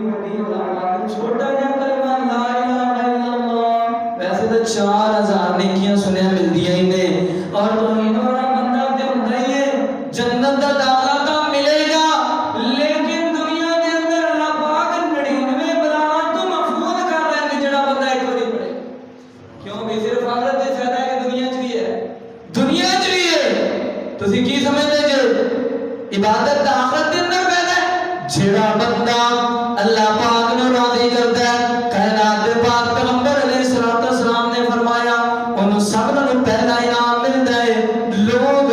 چھوٹا جا کلمہ لا الہ الا اللہ ویسے تو 4000 نیکیاں سنیا ملدیاں ہی نے اور توحید والا بندہ تے ہوندا ہی ہے جنت دا داخلہ تو ملے گا لیکن دنیا دے اندر اللہ پاک 99 بلاواں تو محفوظ کر رہے ہیں جڑا بندہ ایک باری پڑھے کیوں بھی صرف آخرت تے فائدہ ہے کہ دنیا چ بھی ہے دنیا چ بھی ہے تسی کی سمجھدے جے عبادت دا آخرت دے اندر پیدا ہے جڑا بندہ اللہ پاک نو راضی کرتا ہے کائنات دے پاک پیغمبر علیہ السلام نے فرمایا انہوں سب نوں پہلا انعام ملتا ہے لوگ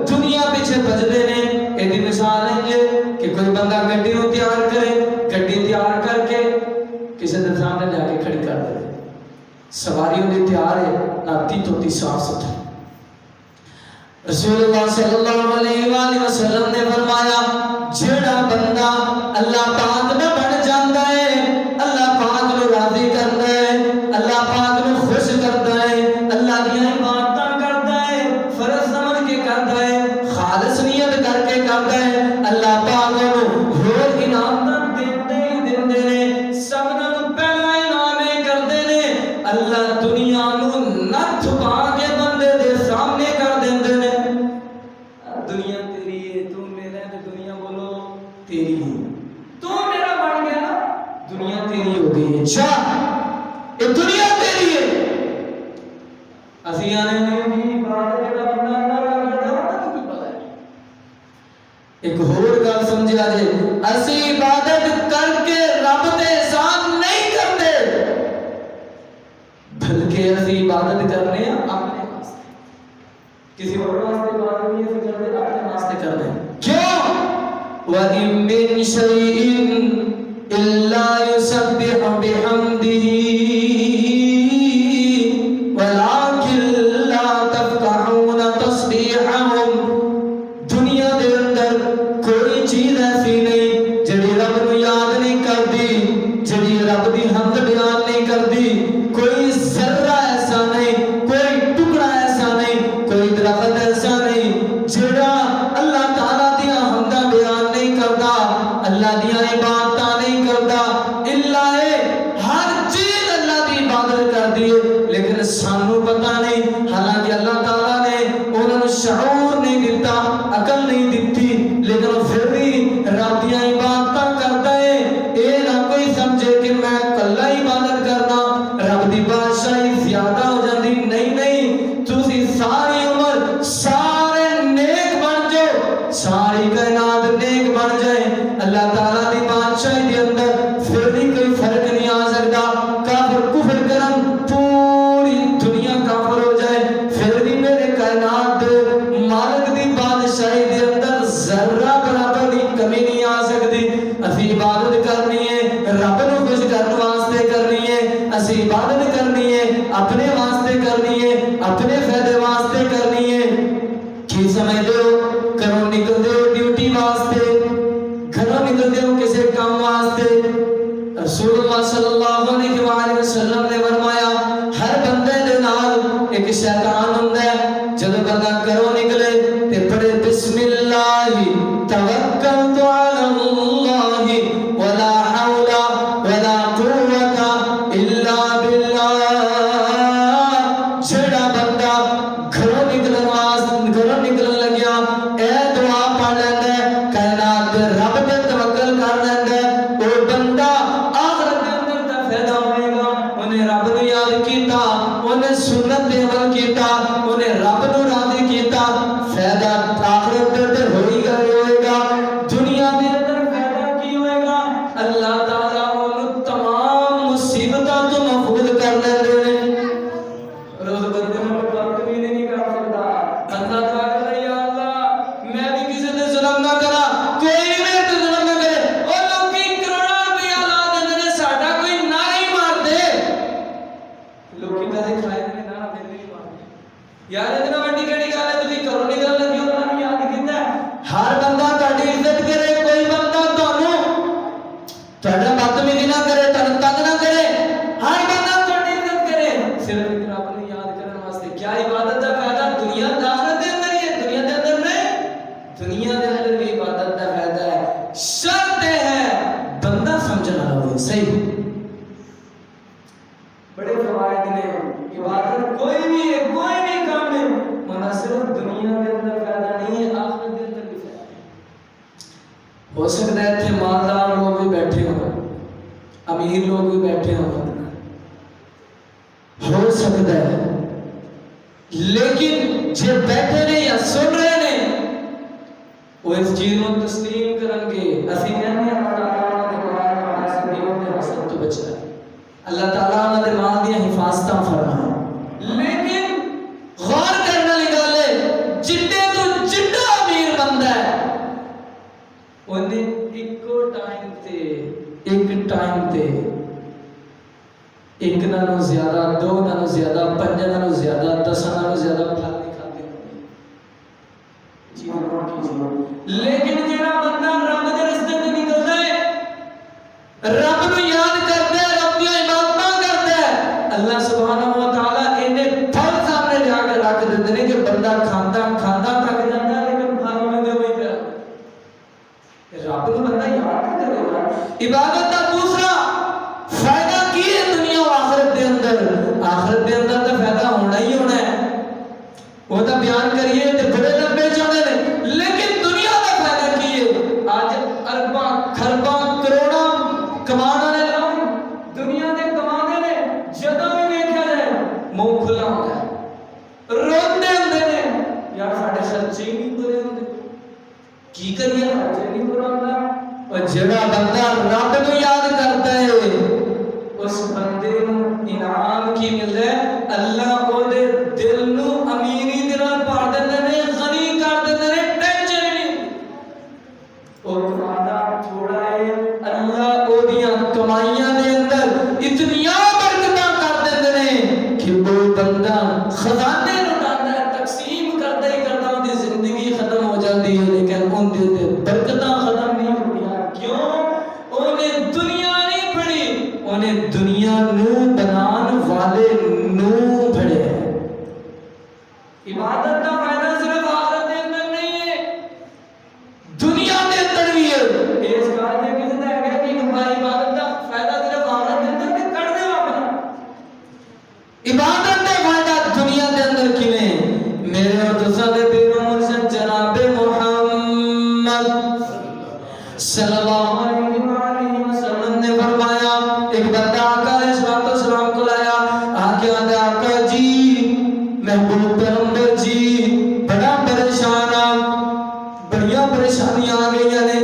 دنیا پیچھے بھجدے نے ایدی مثال ہے کہ کوئی بندہ گڈی نو تیار کرے گڈی تیار کر کے کسی دے سامنے جا کے کھڑی کر دے سواری ہوندی تیار ہے ناتی توتی صاف ستھری رسول اللہ صلی اللہ علیہ وآلہ وسلم نے فرمایا جڑا بندہ اللہ پاک نہ بن جاندا ہے اللہ پاک نو راضی کردا ہے اللہ پاک نو خوش کردا ہے اللہ دی عبادت کردا ہے فرض سمجھ کے کردا ہے خالص نیت کر کے کردا ہے اللہ پاک نو ہور انعام دیندے ہی دیندے نے سب نوں پہلا انعام کردے نے اللہ دنیا نو نہ چھپا کے بندے دے سامنے کر دیندے نے دنیا تیری ہے تو میرا ہے دنیا بولو تیری ہے تو میرا بن گیا نا دنیا تیری ہو گئی ہے اچھا یہ دنیا تیری ہے اسی آنے نہیں بات جڑا بندہ اللہ کا کردا ہے تو پتہ ہے ایک اور گل سمجھا جے اسی عبادت کر کے رب دے احسان نہیں کرتے بلکہ اسی عبادت کرنے ہیں اپنے واسطے کسی اور واسطے عبادت نہیں ہے کرتے اپنے واسطے کرتے ہیں کیوں وَإِن مِّن شَيْءٍ إِلَّا يُسَبِّحُ بِحَمْدِهِ وَلَٰكِن لَّا تَفْقَهُونَ تَسْبِيحَهُمْ دنیا دے اندر کوئی چیز ایسی نہیں جڑی رب نو یاد نہیں کردی جڑی رب دی حمد بیان نہیں کردی کوئی ذرہ ایسا نہیں کوئی ٹکڑا ایسا نہیں کوئی درخت ایسا نہیں جڑا اللہ تعالیٰ دیا حمدہ بیان نہیں کردا اللہ دیا عبادتہ نہیں کردا اللہ ہر چیز اللہ دی عبادت کر دیے لیکن سانو پتہ نہیں حالانکہ اللہ تعالیٰ نے انہوں نے شعور نہیں دیتا عقل نہیں دیتی لیکن پھر بھی رب دیا عبادتہ کرتا ہے اے نہ کوئی سمجھے کہ میں کلہ عبادت کرنا رب دی بادشاہی زیادہ ہو جاتی نہیں تسی ساری عمر سارے نیک بن جاؤ ساری کائنات نیک بن جائے اللہ تعالیٰ دی بادشاہی دے اندر پھر بھی کوئی فرق نہیں آ سکتا کافر کفر کرن پوری دنیا کافر ہو جائے پھر بھی میرے کائنات مالک دی بادشاہی دے اندر ذرہ برابر دی کمی نہیں آ سکتی اسی عبادت کرنی ہے رب نو خوش کرنے واسطے کرنی ہے اسی عبادت کرنی ہے اپنے واسطے کرنی ہے اپنے فائدے واسطے کرنی ہے کی سمجھتے ہو گھروں نکلتے ہو ڈیوٹی واسطے گھروں نکلتے ہو کسی کام واسطے رسول اللہ صلی اللہ علیہ وآلہ وسلم نے فرمایا ہر بندے دے نال ایک شیطان ہوندا ہے جب بندہ گھروں نکلے تے پڑھے بسم اللہ توکلت علی اللہ ولا حول ولا قوت الا باللہ جڑا بندہ گھروں نکلن لگیا اے دعا پڑھ لیندا ہے کائنات دے رب تے توکل کر لیندا ہے او بندہ آخرت دے اندر دا فائدہ ہوے گا اونے رب نو یاد کیتا اونے سنت تے عمل کیتا اونے رب نو راضی کیتا فائدہ آخرت دے اندر ہوئے گا دنیا دے اندر فائدہ کی ہوئے گا اللہ تعالیٰ انہوں تمام مصیبتوں تو محفوظ کر لیندے نے روز بندے میں وقت بھی نہیں کر سکتا بندہ دعا کرے یا اللہ میں بھی کسی دے ظلم نہ کرا کوئی بھی میرے تے ظلم نہ کرے اور لوگ کی کروڑا روپیہ لا دیندے نے ساڈا کوئی نعرہ ہی مار دے لوگ کی پیسے کھائے نے نعرہ پھر نہیں مار دے یار اتنا وڈی کیڑی گل ہے تسی کرو نکل لگی ہو نہ یاد کیتا ہر بندہ تہاڈی عزت کرے کوئی بندہ تہاڈا بدتمیزی نہ کرے تہاڈا تنگ نہ کرے ہر بندہ تہاڈی عزت کرے صرف رب نو یاد کرنے واسطے کیا عبادت دا فائدہ دنیا دا آخرت دے اندر ہی ہے دنیا دے اندر نہیں دنیا دے اندر بھی عبادت دا فائدہ ہے شرط ہے بندہ سمجھنا ہوئے. صحیح بڑے فوائد نے. عبادت کوئی بھی کام ہے ہونا صرف دنیا کے اندر فائدہ نہیں ہے، آخرت کے اندر بھی فائدہ ہے. ہو سکتا ہے اتنے مالدار لوگ بھی بیٹھے ہوں، امیر لوگ بھی بیٹھے ہوں، ہو سکتا ہے، لیکن جو بیٹھے نے یا سن رہے نے وہ اس چیز کو تسلیم کرن گے. اسی کہنے اللہ تعالیٰ انہوں نے مال دیا حفاظتاں فرمائے. لیکن غور کرنے والی گل ہے جتنے تو جتنا امیر بندہ ہے انہیں ایک ٹائم تے ایک نالوں زیادہ، دو نالوں زیادہ، پنج نالوں زیادہ، 10 نالوں زیادہ پھل نہیں کھاتے. لیکن جڑا بندہ رب دے راستے تے نکلدا ہے، رب نو یاد کردا ہے، رب دی عبادت کردا ہے، اللہ سبحانہ و تعالی انہیں پھل سامنے لیا کے رکھ دیندے نے کہ بندہ کھاندا تھک جاندا ہے لیکن پھل میں دے وہی پیا. رب نو بندہ یاد کرے گا. عبادت دا دوسرا فائدہ کی ہے دنیا و آخرت دے اندر؟ آخرت دے اندر تو فائدہ ہونا ہی ہونا ہے، وہ تو بیان کریے تے بڑے لمبے چوڑے نے، لیکن دنیا دا فائدہ کی ہے؟ آج ارباں کھرباں کروڑاں کمان والے لوگ دنیا دے کمانے نے جدوں بھی ویکھیا جائے منہ کھلا ہوندا ہے، روندے ہوندے نے یار ساڈے خرچے ہی نہیں پورے ہوندے، کی کریے خرچے نہیں پورا ہوندا. اور جڑا بندہ رب نو یاد کرتا ہے اس بندے نو انعام کی ملدا ہے، اللہ او دے دل نو امیری دے نال بھر دیندے نے، غنی کر دیندے نے، ٹینشن نہیں. او کمانا تھوڑا ہے، اللہ او دیاں کمائیاں دے اندر اتنیاں برکتاں کر دیندے نے کہ وہ بندہ خزانے لٹاندا ہے، تقسیم کردا ہی کردا اون دی زندگی ختم ہو جاندی ہے، لیکن اون دے برکتاں ختم نہیں ہوندیاں. کیوں؟ انہیں دنیا نہیں پڑھی، انہیں دنیا نو بنان والے نو پڑھے. عبادت کا فائدہ صرف آخرت کے اندر نہیں ہے، دنیا کے اندر بھی ہے. اس کار دے کسی نے کہا کہ عبادت کا فائدہ صرف آخرت کے اندر تے کر دے اپنا. عبادت کا فائدہ دنیا کے اندر کیویں؟ میرے اور دوستاں دے پیر و مرشد جناب محمد صلی اللہ علیہ وسلم نے فرمایا، ایک بندہ آقا علیہ السلام کو لایا، آکے آدھے آقا جی محبوب پیغمبر جی بڑا پریشان آ، بڑیاں پریشانیاں آ گئی نے،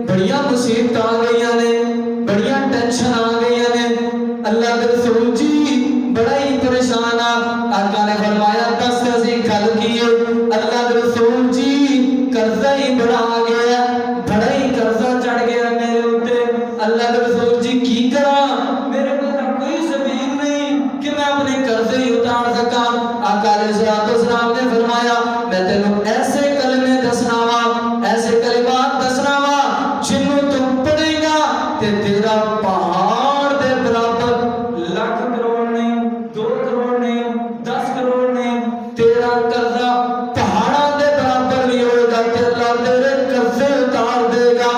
بڑیاں مصیبت آ گئی نے، بڑیاں ٹینشن آ گئی نے، اللہ کے رسول جی بڑا ہی پریشان آ. آقا نے فرمایا دس اسی گل کی ہے. اللہ کے رسول جی قرضہ ہی بڑا آ گیا، بڑا ہی قرضہ چڑھ گیا میرے اوتے. اللہ کے رسول جی کی کراں؟ میرے پاس کوئی سبیل نہیں کہ میں اپنے قرضے ہی اتار سکاں. آقا علیہ السلام نے فرمایا میں تینوں ایسے کلمے دسنا وا، ایسے کلمات دسنا وا جنوں تم پڑھے گا تے تیرا پہاڑ دے برابر، لاکھ کروڑ نہیں، 2 کروڑ نہیں، 10 کروڑ نہیں، تیرا قرضہ پہاڑاں دے برابر بھی ہوئے گا تے اللہ تیرے قرضے اتار دے گا.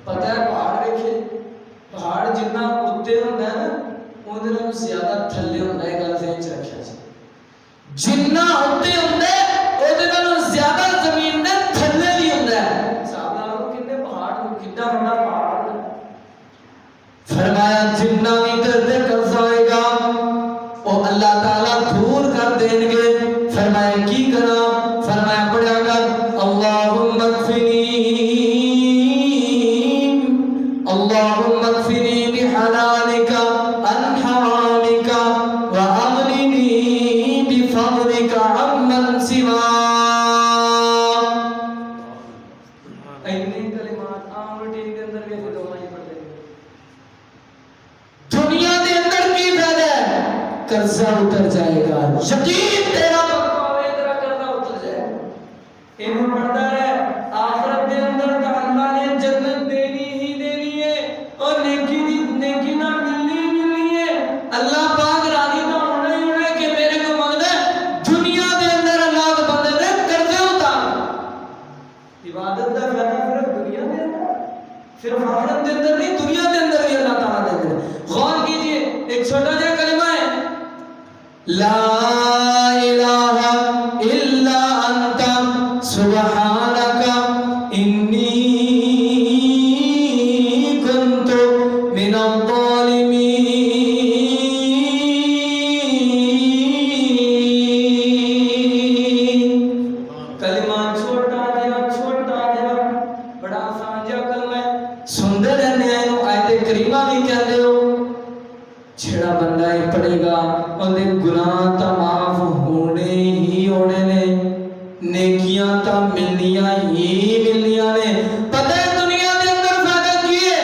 پتہ ہے پہاڑ دیکھے، پہاڑ جتنا اتے ہوندا ہے نا اون دے زیادہ تھلے ہوندا ہے. گل ذہن چ رکھیا جی، جتنا اتے ہوندا ہے او دے نالوں زیادہ زمین دے تھلے بھی ہوندا ہے. حساب لاؤ کتنے پہاڑ، کتنا بڑا پہاڑ ہے. فرمایا جتنا بھی تیرے قرضہ آئے گا او اللہ تعالیٰ دور کر دیں گے. فرمایا کی کرا؟ فرمایا پڑھا کر اللہم اغفنی، اللہم اغفنی بحلالک عن حرامک واغننی بفضلک عمن سواک. اینے کلمات عام روٹین کے اندر بھی دعائیں پڑھتے ہیں. دنیا دے اندر کی فائدہ ہے؟ قرضہ اتر جائے گا، یقین تیرا پکا ہوئے تیرا قرضہ اتر جائے گا. انہوں پڑھتا ہے آخرت دے اندر تو اللہ نے جنت دینی ہی دینی ہے اور نیکی نہ ملنی ہے. اللہ پاک راضی تو ہونا ہی ہونا ہے کہ میرے کو مانگنا ہے دنیا دے اندر اللہ کے بندے دے قرضے اتار. عبادت کا فائدہ صرف دنیا دے اندر، صرف آخرت دے اندر نہیں، دنیا دے لا الہ الا انت سبحانک انی کنت من الظالمین۔ کلمہ چھوٹا جہا بڑا آسان جہا کلمہ ہے، سنتے رہنے ہیں، آیت کریمہ بھی کہتے ہو، جڑا بندہ یہ پڑھے گا اندے گناہ تا معاف ہونے ہی ہونے نے، نیکیاں تا ملنیاں ہی ملنیاں نے۔ پتہ ہے دنیا دے اندر فائدہ کی ہے؟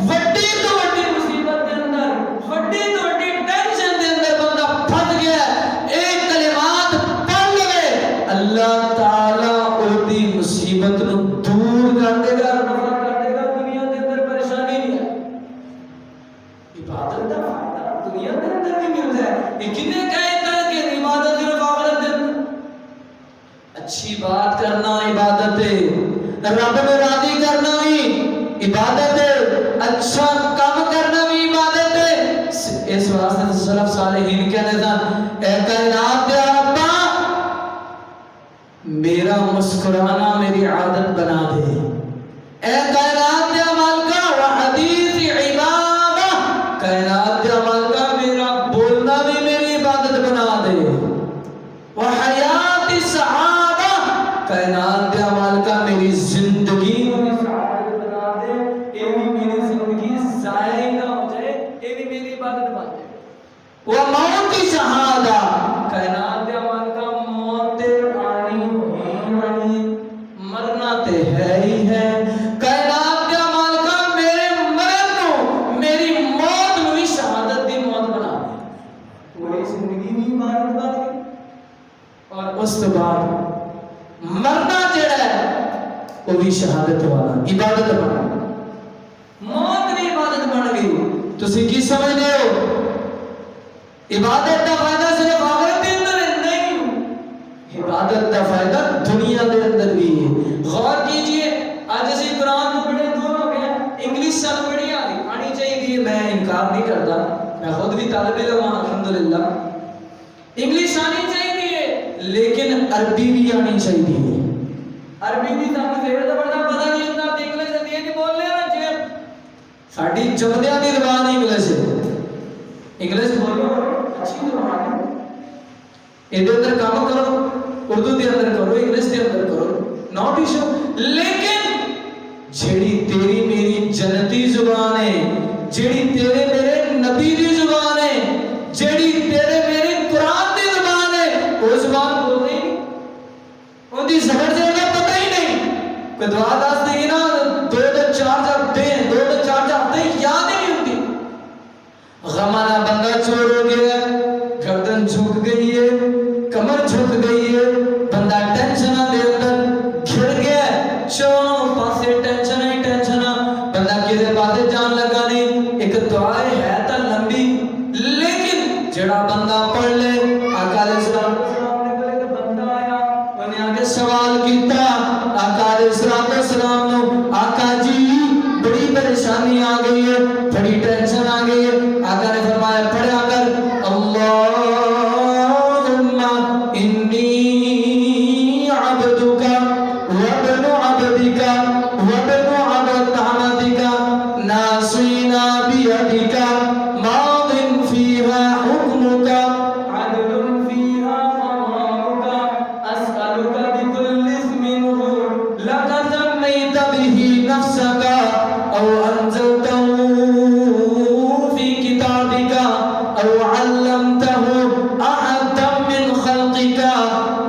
وڈی تو وڈی مصیبت دے اندر، وڈی تو وڈی ٹینشن دے اندر بندہ پھس گیا ہے، ایک کلمات پڑھ لے اللہ تعالیٰ اودی مصیبت نو دور کر دے گا، رفع کر دے گا، دنیا دے اندر پریشانی نہیں ہے۔ عبادت دا فائدہ دنیا دے اندر بھی ملتا ہے، یہ کنے کہتا ہے کہ عبادت صرف آخرت دے اندر؟ اچھی بات کرنا عبادت ہے، رب میں راضی کرنا بھی عبادت ہے، اچھا کام کرنا بھی عبادت ہے۔ اس واسطے سلف صالحین کہتے تھا اے کائنات دے ربا میرا مسکرانا میری عادت بنا دے، اے کائنات دے مالکا و حدیث عبادہ، کائنات دے مالکا میرا بولنا بھی میری عبادت بنا دے، و حیات سعادہ، کائنات دے مالکا میری زندگی میری سعادت بنا دے، یہ بھی میری زندگی ضائع نہ ہو جائے، یہ بھی میری عبادت بن جائے، و موت شہادہ، کائنات دے مالکا موت آنی ہی آنی، مرنا تے ہے ہی ہے، کائنات دے مالکا میرے مرن نو میری موت نو بھی شہادت دی موت بنا دے، پوری زندگی بھی عبادت بن گئی، اور اس کے بعد مرنا جڑا ہے وہ بھی شہادت والا عبادت بن گئی، موت بھی عبادت بن گئی۔ تسی کی سمجھتے ہو؟ عبادت دا فائدہ صرف آخرت کے اندر ہے؟ نہیں، عبادت دا فائدہ دنیا دے اندر بھی ہے۔ غور کیجئے، آج اسی قرآن کو بڑے دور ہو گئے، انگلش سانو بڑی آنی چاہیے، میں انکار نہیں کرتا، میں خود بھی طالب علم ہوں الحمدللہ، انگلش آنی چاہیے لیکن عربی بھی آنی چاہیے۔ عربی بھی سانو زیادہ زبردہ پتہ نہیں ہوتا، انگلش دی نہیں بول لے نا جی، ساڈی جمدیاں دی زبان انگلش ہے، انگلش بولو اچھی زبان ہے، یہ اندر کام کرو، اردو دے اندر کرو، انگلش دے اندر کرو، ناٹ ایشو، لیکن جیڑی تیری میری جنتی زبان ہے، جیڑی تیرے میرے نبی دی زبان ہے، جیڑی تیرے میرے قرآن دی زبان ہے، وہ زبان بول رہی نہیں، ان دی زبر سے انہیں پتہ ہی نہیں، کوئی دعا داس دیں نا، دو چار ہفتے یاد ہی نہیں ہوتی، غمانہ بندہ چور ہو گیا، گردن جھک گئی ہے، کمر جھک گئی ہے، بندہ ٹینشنہ دے اندر گھر گیا ہے، چونوں پاسے ٹینشنہ ہی ٹینشنہ، بندہ کسے پاسے جان لگا نہیں، ایک دعا ہے تا لمبی، لیکن جڑا بندہ پڑھ لے، آقا علیہ السلام نے بولے کہ بندہ آیا، انہیں آگے سوال کیتا، آقا علیہ السلام نے آقا جی بڑی پریشانی آ گئی ہے، بڑی ٹینشن آ گئی ہے، آقا نے فرمایا پڑھا کر اللہم انی عبدک وابن عبدک وابن عبد عمدک ناصینا بیدک ماض فیہا حکمک عدل فیہا قضاؤک اسألک بکل اسم لک سمیت بہ نفسک او انزلته فی کتابک او علمته احدا من خلقک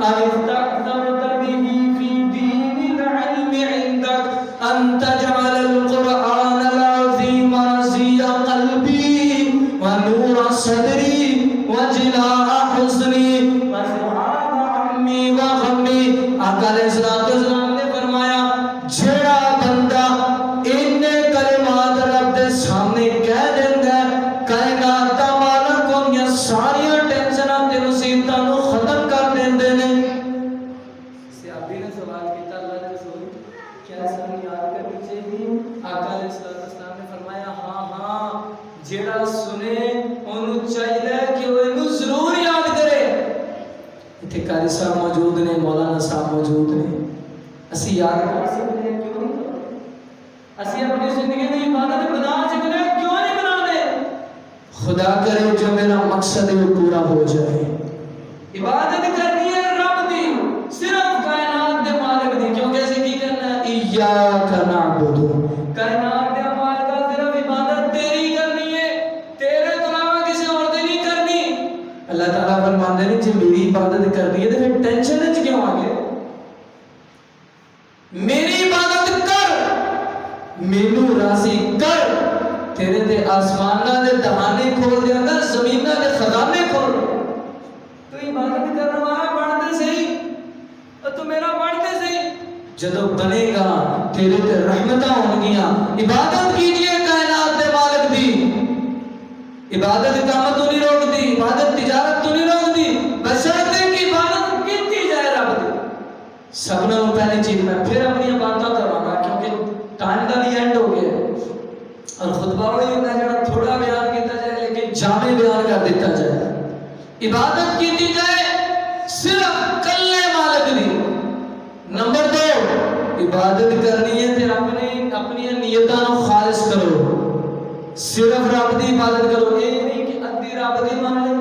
او استأثرت به فی دین العلم عندک ان تجعل القرآن العظیم رضی قلبی ونور صدری وجلاء حسنی وسعاد عمی وغمی۔ آقا علیہ السلام نے فرمایا جڑا بندہ انہیں کلمات رب دے سامنے کہہ دیندہ ہے، کائنات دا مالک ہوندیاں ساریاں ٹینشناں تے مصیبتاں نو ختم کر دیندے نے۔ صحابی نے سوال کیتا اللہ دے رسول کیا سنی یاد کرنی چاہیے؟ آقا علیہ السلام نے فرمایا ہاں جڑا سنے انہوں چاہیے کہ وہ انہوں ضرور یاد کرے۔ اتنے قاری صاحب موجود نے، مولانا صاحب موجود نے، اسی یاد کر سکتے ہیں کیوں نہیں کرتے؟ اسی اپنی زندگی میں عبادت بنا سکتے ہیں کیوں نہیں بنانے؟ خدا کرے جو میرا مقصد ہے وہ پورا ہو جائے۔ عبادت کرنی ہے رب دی، صرف کائنات دے مالک دی، کیونکہ اسے کی کرنا ہے ایاک نعبد، کائنات دے مالک کا صرف عبادت تیری کرنی ہے، تیرے تو علاوہ کسی اور دی نہیں کرنی۔ اللہ تعالیٰ فرماتے ہیں جی میری عبادت کرنی ہے تو پھر ٹینشن وچ کیوں آ گئے؟ میری عبادت کر، مینوں راضی کر، تیرے تے آسماناں دے دہانے کھول دیا گا، زمیناں دے خزانے کھول۔ تو عبادت کرنے والا بڑھتے صحیح، اور تو میرا بڑھتے صحیح، جدو بنے گا تیرے تے رحمتاں ہون گیاں۔ عبادت کیجئے کائنات دے مالک دی، عبادت کام تو نہیں روک دی، عبادت تجارت تو نہیں روک دی، بشرطے کی عبادت کیتی جائے رب دی۔ سب نے پہلی چیز میں پھر اپنی باتاں کرانا کیونکہ ٹائم کا بھی اینڈ ہو گیا اور خطبہ وہی ہوتا ہے جڑا تھوڑا بیان کیتا جائے لیکن جامع بیان کر دیتا جائے۔ عبادت کیتی جائے صرف کلے مالک دی۔ نمبر 2، عبادت کرنی ہے پھر اپنی نیتاں خالص کرو، صرف رب دی عبادت کرو، یہ نہیں کہ ادھی رب دی مان لے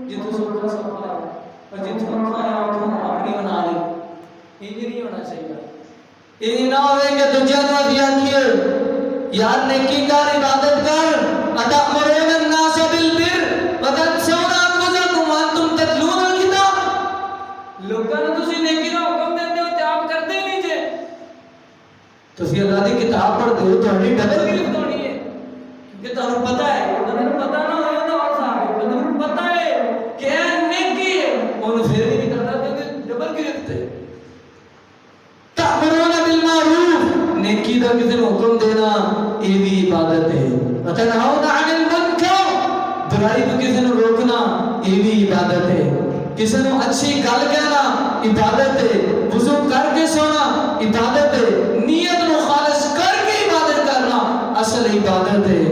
جتوں سوکھا سوکھا اور جتوں کھایا اپنی بنا لے، یہ نہیں ہونا چاہیے۔ یہ نہ ہوئے کہ دنیا کو بھی آکھیے یار نیکی کر، عبادت کر، اتأمرون الناس بالبر وتنسون انفسکم وانتم تتلون الکتاب، لوگوں نے تسی نیکی دا حکم دیندے ہو تے آپ کردے نہیں جے، تسی اللہ دی کتاب پڑھدے ہو، تہاڈی ڈبل گرفت ہونی ہے کیونکہ تانوں پتہ ہے، تانوں پتہ نہ ہوئے تو اور صاحب تانوں پتہ ہے کہ یہ نیکی ہے، انہوں پھر بھی نہیں کرتا کیونکہ ڈبل گرفت ہے۔ تأمرون بالمعروف، نیکی دا کسی نے حکم دینا یہ بھی عبادت ہے۔ وتنہون عن المنکر، برائی کو کسی نے روکنا یہ بھی عبادت ہے۔ کسی نے اچھی گل کہنا عبادت ہے، وضو کر کے سونا عبادت ہے، نیت نو خالص کر کے عبادت کرنا اصل عبادت ہے،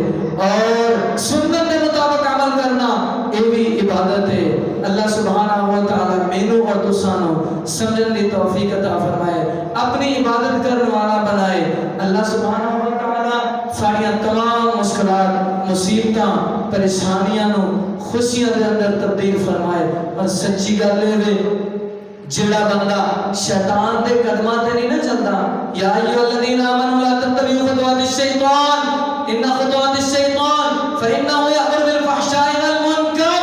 اور سنت کے مطابق عمل کرنا یہ بھی عبادت ہے۔ اللہ سبحانہ و تعالی مینوں اور تسانوں سمجھن دی توفیق عطا فرمائے، اپنی عبادت کرنے والا بنائے۔ اللہ سبحانہ و تعالی ساڑیاں تمام مشکلات، مصیبتاں، پریشانیاں نو خوشیاں دے اندر تبدیل فرمائے۔ اور سچی گل ہے جڑا بندہ شیطان دے قدماں تے نہیں نہ چلدا، یا ایھا الذین آمنوا لا تتبعوا خطوات الشیطان ان خطوات الشیطان فانه یأمر بالفحشاء والمنکر،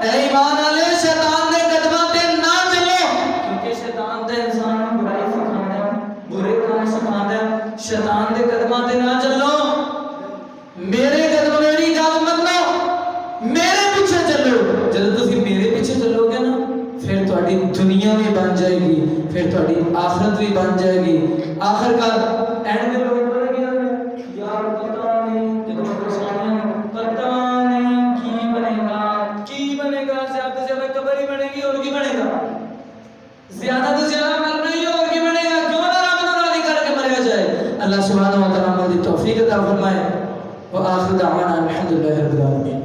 اے ایمان والے شیطان دے قدماں تے نہ چلو، کیونکہ شیطان تے انسان نوں برائی سکھاوندا ہے، برے کام سکھاوندا ہے۔ شیطان دے قدماں تے نہ چلو، میرے قدم میری گل منو، میرے پیچھے چلو۔ جب تسی میرے پیچھے چلو گے نا پھر تہاڈی دنیا بھی بن جائے گی، پھر تہاڈی آخرت بھی بن جائے گی۔ آخر کار اینڈ میں لوگ بولے گے یار پتہ نہیں، جب پریشانیاں پتہ نہیں کی بنے گا، کی بنے گا، زیادہ سے زیادہ قبر ہی بنے گی اور کی بنے گا، زیادہ سے زیادہ مرنا ہی اور کی بنے گا، کیوں نہ رب کو راضی کر کے مریا جائے۔ اللہ سبحانہ و تعالی ہماری توفیق عطا فرمائے۔ وآخر دعوانا الحمدللہ رب العالمین۔